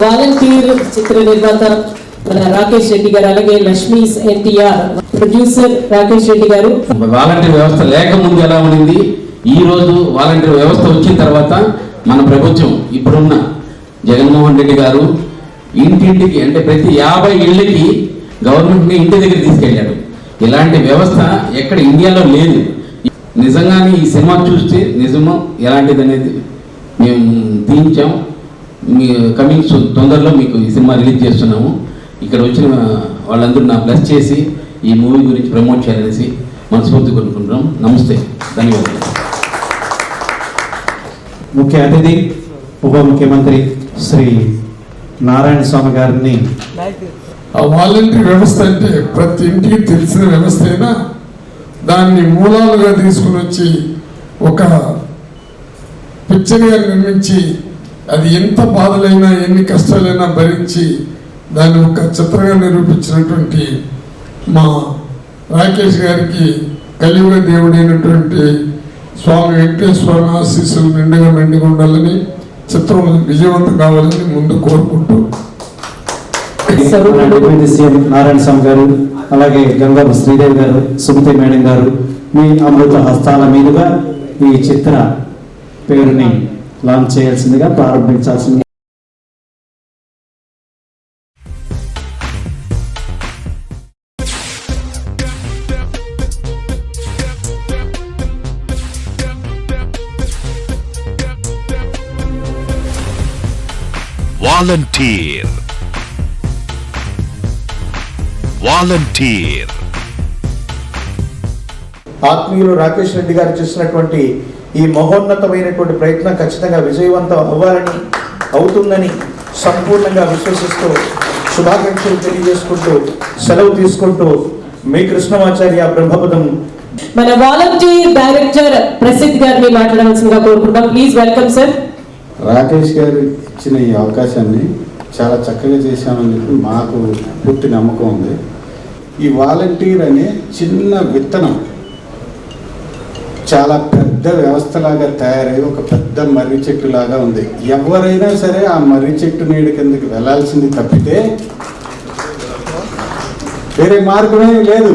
Volunteer చిత్ర నిర్మాత మన రాకేష్ రెడ్డి గారు, అలాగే లక్ష్మీ ఎన్టీఆర్ ప్రొడ్యూసర్ రాకేష్ రెడ్డి గారు. వాలంటీర్ వ్యవస్థ లేకముందు ఎలా ఉండింది, ఈ రోజు వాలంటీర్ వ్యవస్థ వచ్చిన తర్వాత మన ప్రభుత్వం ఇప్పుడున్న జగన్మోహన్ రెడ్డి గారు ఇంటింటికి అంటే ప్రతి 50 ఇళ్ళకి గవర్నమెంట్ని ఇంటి దగ్గర తీసుకెళ్ళాడు. ఇలాంటి వ్యవస్థ ఎక్కడ ఇండియాలో లేదు. నిజంగానే ఈ సినిమా చూస్తే నిజమో ఎలాంటిది అనేది మేము తీయించాం. మీ కమింగ్ తొందరలో మీకు ఈ సినిమా రిలీజ్ చేస్తున్నాము. ఇక్కడ వచ్చిన వాళ్ళందరూ నా బ్లెస్ చేసి ఈ మూవీ గురించి ప్రమోట్ చేయాలనేసి మనస్ఫూర్తి కోరుకుంటున్నాం. నమస్తే, ధన్యవాదాలు. ముఖ్య అతిథి ఉప ముఖ్యమంత్రి శ్రీ నారాయణ స్వామి గారిని. ఆ వాలంటీర్ వ్యవస్థ అంటే ప్రతి ఇంటికి తెలిసిన వ్యవస్థ అయినా దాన్ని మూలాలుగా తీసుకుని వచ్చి ఒక పిక్చర్గా నిర్మించి అది ఎంత బాధలైనా ఎన్ని కష్టాలైనా భరించి దాన్ని ఒక చిత్రంగా నిరూపించినటువంటి మా రాకేష్ గారికి కలియుగ దేవుడైనటువంటి స్వామి వెంకటేశ్వర ఆశీస్సులు మెండుగా ఉండాలని, చిత్రం విజయవంతం కావాలని ముందు కోరుకుంటూ సీఎం నారాయణ స్వామి గారు, అలాగే గంగమ్మ శ్రీదేవి గారు, సుమతి మేడం గారు, మీ అమృత హస్తాల మీదుగా ఈ చిత్ర పేరుని లాంచ్ చేయాల్సిందిగా, ప్రారంభించాల్సిందిగా. వాలంటీర్ ఆత్మీయులు రాకేష్ రెడ్డి గారు చేసినటువంటి ఈ మహోన్నతమైనటువంటి ప్రయత్నం ఖచ్చితంగా విజయవంతం అవుతుందని సంపూర్ణంగా విశ్వసిస్తూ శుభాకాంక్షలు తెలియజేసుకుంటూ సెలవు తీసుకుంటూ మీ కృష్ణమాచార్య బ్రహ్మపదం. మన వాలంటీర్ డైరెక్టర్ ప్రసిద్ధ్ గారిని మాట్లాడాల్సిందిగా కోరుకుంటాం. Please welcome sir. రాకేష్ గారు ఇచ్చిన ఈ అవకాశాన్ని చాలా చక్కగా చేశామని చెప్పి మాకు పూర్తి నమ్మకం ఉంది. ఈ వాలంటీర్ అనే చిన్న విత్తనం చాలా పెద్ద వ్యవస్థలాగా తయారై ఒక పెద్ద మర్రి చెట్టు లాగా ఉంది. ఎవరైనా సరే ఆ మర్రి చెట్టు నీడ కిందకి వెళ్ళాల్సింది తప్పితే వేరే మార్గమే లేదు.